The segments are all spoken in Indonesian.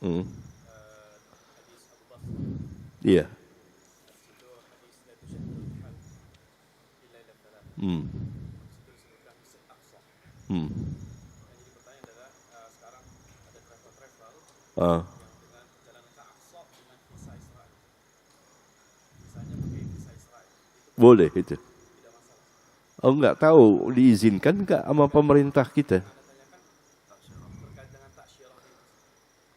Hmm. Iya. Hmm. Hmm. Ah. Boleh itu. Oh, nggak tahu diizinkan nggak sama pemerintah kita?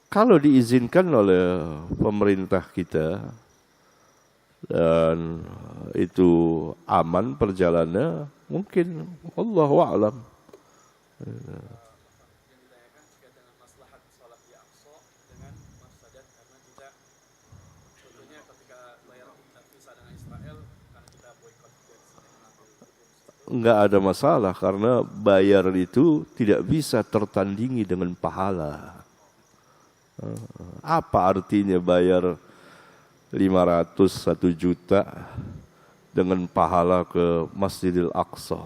Kalau diizinkan oleh pemerintah kita dan itu aman perjalanannya, mungkin Allahu a'lam. Enggak ada masalah karena bayar itu tidak bisa tertandingi dengan pahala. Apa artinya bayar 500 1 juta dengan pahala ke Masjidil Aqsa?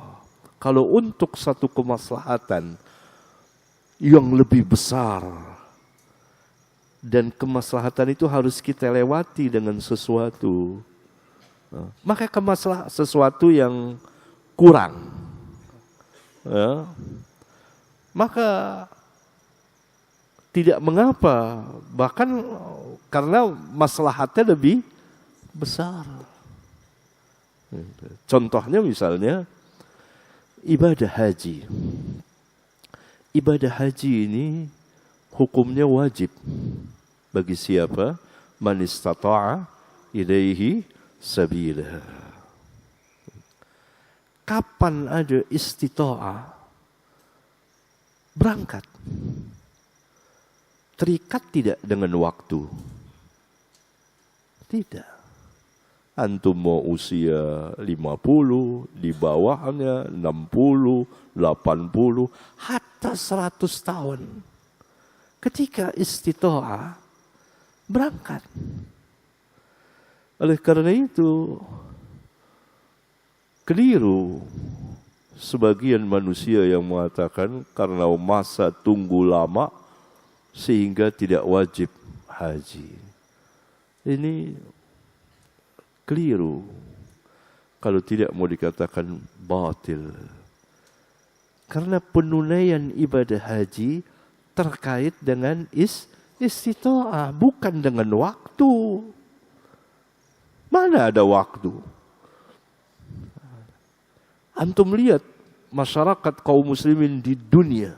Kalau untuk satu kemaslahatan yang lebih besar dan kemaslahatan itu harus kita lewati dengan sesuatu. Maka sesuatu yang kurang, ya, maka tidak mengapa, bahkan karena maslahatnya lebih besar. Contohnya misalnya ibadah haji. Ibadah haji ini hukumnya wajib bagi siapa? Man istata'a ilaihi sabila. Kapan ada istita'ah? Berangkat. Terikat tidak dengan waktu? Tidak. Antum mau usia 50, di bawahnya 60, 80, hatta 100 tahun. Ketika istita'ah, berangkat. Oleh karena itu, keliru sebagian manusia yang mengatakan karena masa tunggu lama sehingga tidak wajib haji. Ini keliru. Kalau tidak mau dikatakan batil. Karena penunaian ibadah haji terkait dengan istita'ah, bukan dengan waktu. Mana ada waktu? Antum lihat masyarakat kaum muslimin di dunia.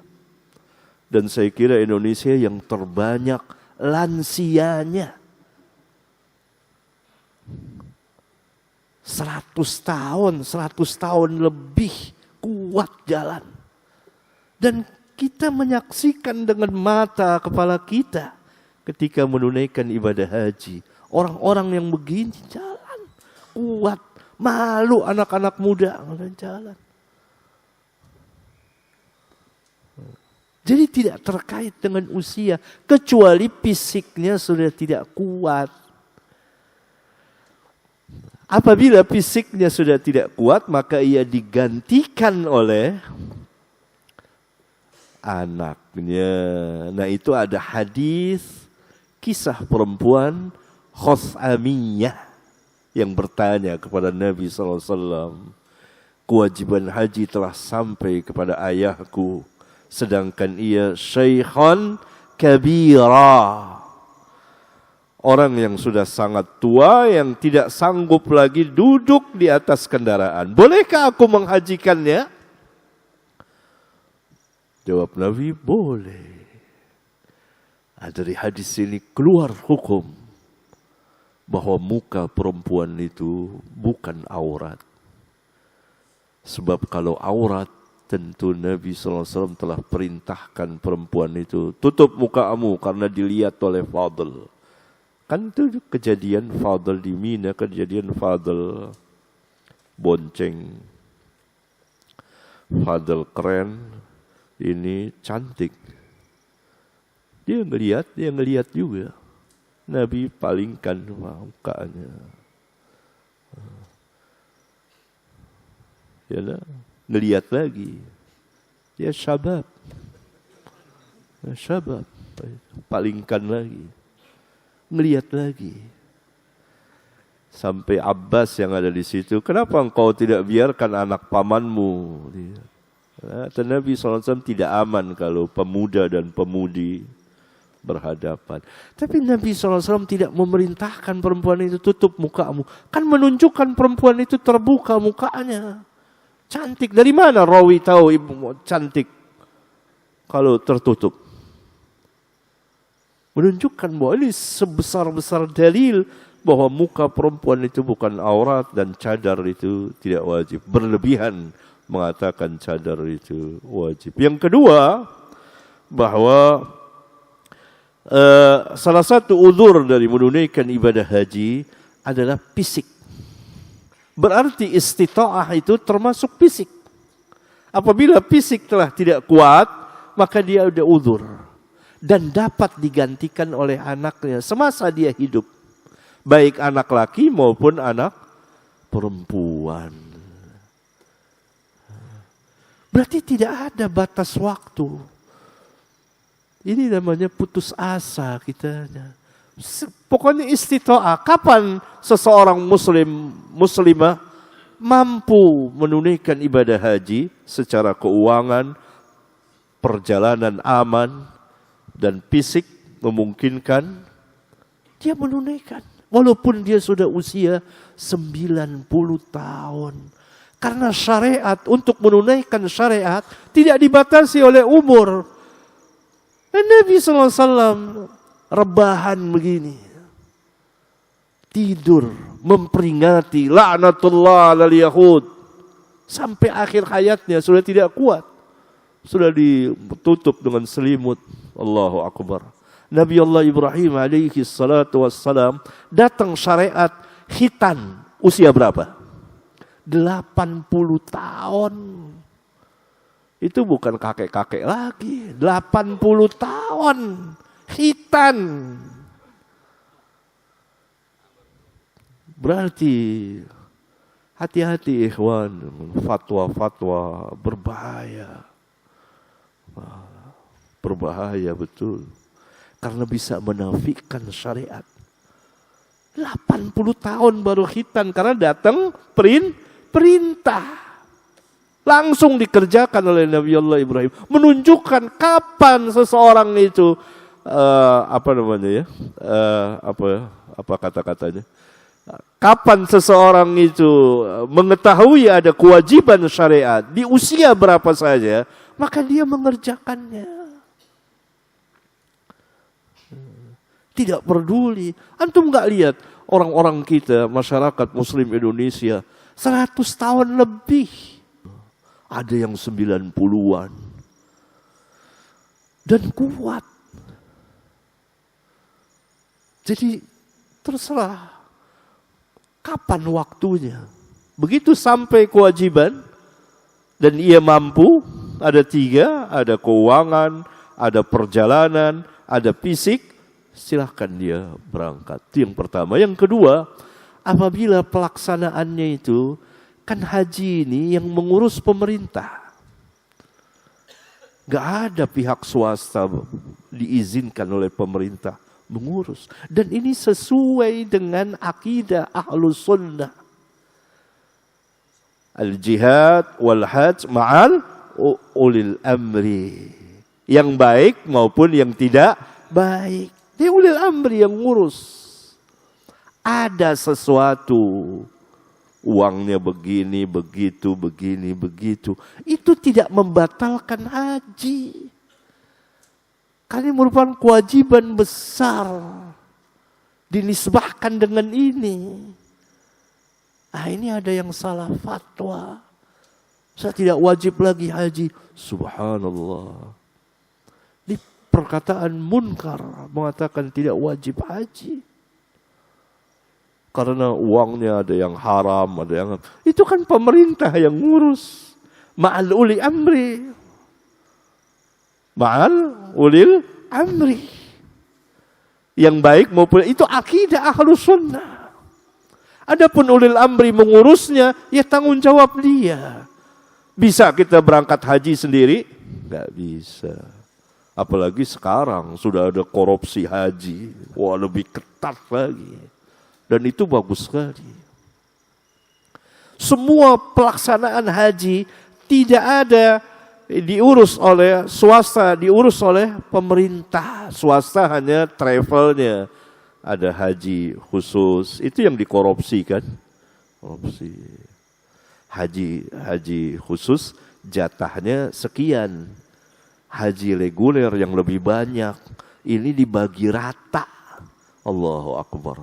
Dan saya kira Indonesia yang terbanyak lansianya. 100 tahun lebih kuat jalan. Dan kita menyaksikan dengan mata kepala kita ketika menunaikan ibadah haji. Orang-orang yang begini jalan kuat. Malu anak-anak muda jalan. Jadi tidak terkait dengan usia. Kecuali fisiknya sudah tidak kuat. Apabila fisiknya sudah tidak kuat, maka ia digantikan oleh anaknya. Nah, itu ada hadis kisah perempuan Khos'amiyah yang bertanya kepada Nabi SAW, kewajiban haji telah sampai kepada ayahku, sedangkan ia syaikhan kabira, orang yang sudah sangat tua yang tidak sanggup lagi duduk di atas kendaraan. Bolehkah aku menghajikannya? Jawab Nabi, boleh. Dari hadis ini keluar hukum bahwa muka perempuan itu bukan aurat. Sebab kalau aurat, tentu Nabi SAW telah perintahkan perempuan itu, tutup mukamu karena dilihat oleh Fadl. Kan itu kejadian Fadl di Mina, kejadian Fadl bonceng. Fadl keren, ini cantik. Dia ngelihat juga. Nabi palingkan mukanya. Ya lah, ngelihat lagi. Dia syabab. Syabab, palingkan lagi, ngelihat lagi. Sampai Abbas yang ada di situ, kenapa engkau tidak biarkan anak pamanmu? Kata Nabi SAW, tidak aman kalau pemuda dan pemudi berhadapan. Tapi Nabi SAW tidak memerintahkan perempuan itu tutup mukamu. Kan menunjukkan perempuan itu terbuka mukanya. Cantik. Dari mana rawi tahu ibu cantik kalau tertutup? Menunjukkan bahwa ini sebesar-besar dalil bahwa muka perempuan itu bukan aurat dan cadar itu tidak wajib. Berlebihan mengatakan cadar itu wajib. Yang kedua, bahwa salah satu uzur dari menunaikan ibadah haji adalah fisik. Berarti istita'ah itu termasuk fisik. Apabila fisik telah tidak kuat, maka dia ada uzur. Dan dapat digantikan oleh anaknya semasa dia hidup. Baik anak laki maupun anak perempuan. Berarti tidak ada batas waktu. Ini namanya putus asa kita. Pokoknya istita'ah. Kapan seseorang muslimah mampu menunaikan ibadah haji secara keuangan, perjalanan aman, dan fisik memungkinkan, dia menunaikan. Walaupun dia sudah usia 90 tahun. Karena syariat, untuk menunaikan syariat, tidak dibatasi oleh umur. Dan Nabi SAW rebahan begini. Tidur, memperingati laknatullah alal yahud. Sampai akhir hayatnya sudah tidak kuat. Sudah ditutup dengan selimut. Allahu Akbar. Nabi Allah Ibrahim alaihi salatu wassalam datang syariat khitan. Usia berapa? 80 tahun. Itu bukan kakek-kakek lagi. 80 tahun. Khitan. Berarti hati-hati ikhwan. Fatwa-fatwa berbahaya. Berbahaya betul. Karena bisa menafikan syariat. 80 tahun baru khitan karena datang perintah. Langsung dikerjakan oleh Nabi Allah Ibrahim. Menunjukkan kapan seseorang itu apa kata-katanya? Kapan seseorang itu mengetahui ada kewajiban syariat di usia berapa saja, maka dia mengerjakannya. Tidak peduli. Antum enggak lihat orang-orang kita, masyarakat muslim Indonesia 100 tahun lebih. Ada yang 90-an. Dan kuat. Jadi terserah kapan waktunya. Begitu sampai kewajiban dan ia mampu, ada 3, ada keuangan, ada perjalanan, ada fisik, silahkan dia berangkat. Itu yang pertama. Yang kedua, apabila pelaksanaannya itu, kan haji ini yang mengurus pemerintah. Gak ada pihak swasta diizinkan oleh pemerintah mengurus. Dan ini sesuai dengan akidah Ahlus Sunnah. Al-jihad wal-hajj ma'al ulil amri. Yang baik maupun yang tidak baik. Dia ulil amri yang ngurus. Ada sesuatu, uangnya begini, begitu, begini, begitu. Itu tidak membatalkan haji. Karena merupakan kewajiban besar. Dinisbahkan dengan ini. Ini ada yang salah fatwa. Saya tidak wajib lagi haji. Subhanallah. Perkataan munkar mengatakan tidak wajib haji. Karena uangnya ada yang haram, ada yang... Itu kan pemerintah yang ngurus. Ma'al uli amri. Ma'al ulil amri. Yang baik maupun... Itu akidah Ahlus Sunnah. Adapun ulil amri mengurusnya, ya tanggung jawab dia. Bisa kita berangkat haji sendiri? Enggak bisa. Apalagi sekarang sudah ada korupsi haji. Wah, lebih ketat lagi. Dan itu bagus sekali. Semua pelaksanaan haji tidak ada diurus oleh swasta, diurus oleh pemerintah. Swasta hanya travelnya. Ada haji khusus, itu yang dikorupsi kan? Korupsi. Haji khusus jatahnya sekian. Haji reguler yang lebih banyak, ini dibagi rata. Allahu Akbar.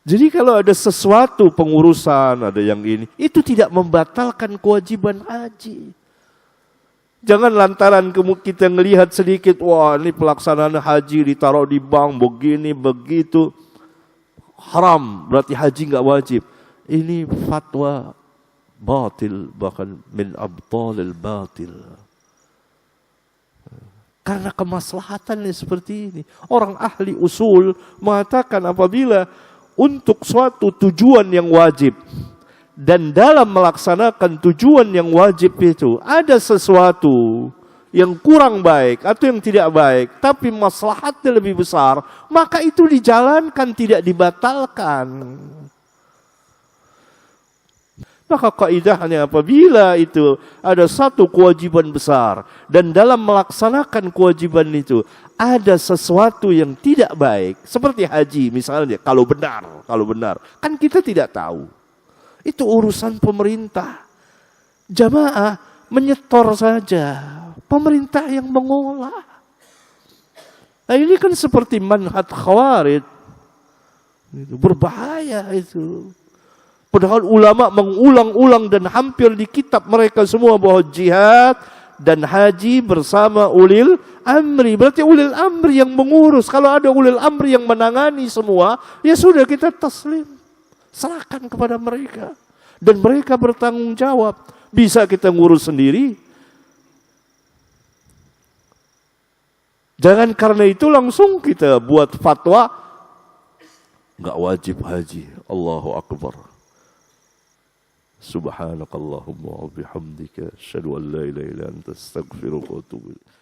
Jadi kalau ada sesuatu pengurusan, ada yang ini, itu tidak membatalkan kewajiban haji. Jangan lantaran kita melihat sedikit, wah ini pelaksanaan haji ditaruh di bank, begini, begitu. Haram, berarti haji enggak wajib. Ini fatwa batil, bahkan min abtalil batil. Karena kemaslahatannya seperti ini. Orang ahli usul mengatakan apabila untuk suatu tujuan yang wajib dan dalam melaksanakan tujuan yang wajib itu ada sesuatu yang kurang baik atau yang tidak baik, tapi maslahatnya lebih besar, maka itu dijalankan, tidak dibatalkan. Maka kaidahnya apabila itu ada satu kewajiban besar dan dalam melaksanakan kewajiban itu ada sesuatu yang tidak baik, seperti haji misalnya, kalau benar, kan kita tidak tahu. Itu urusan pemerintah. Jamaah menyetor saja, pemerintah yang mengolah. Nah ini kan seperti manhaj khawarij, itu berbahaya itu. Padahal ulama mengulang-ulang dan hampir di kitab mereka semua bahwa jihad dan haji bersama ulil amri. Berarti ulil amri yang mengurus. Kalau ada ulil amri yang menangani semua, ya sudah kita taslim. Serahkan kepada mereka. Dan mereka bertanggung jawab. Bisa kita ngurus sendiri. Jangan karena itu langsung kita buat fatwa. Enggak wajib haji. Allahu Akbar. Subhanakallahumma wa bihamdika asyhadu an la ilaha illa anta astaghfiruka wa atubu ilaik.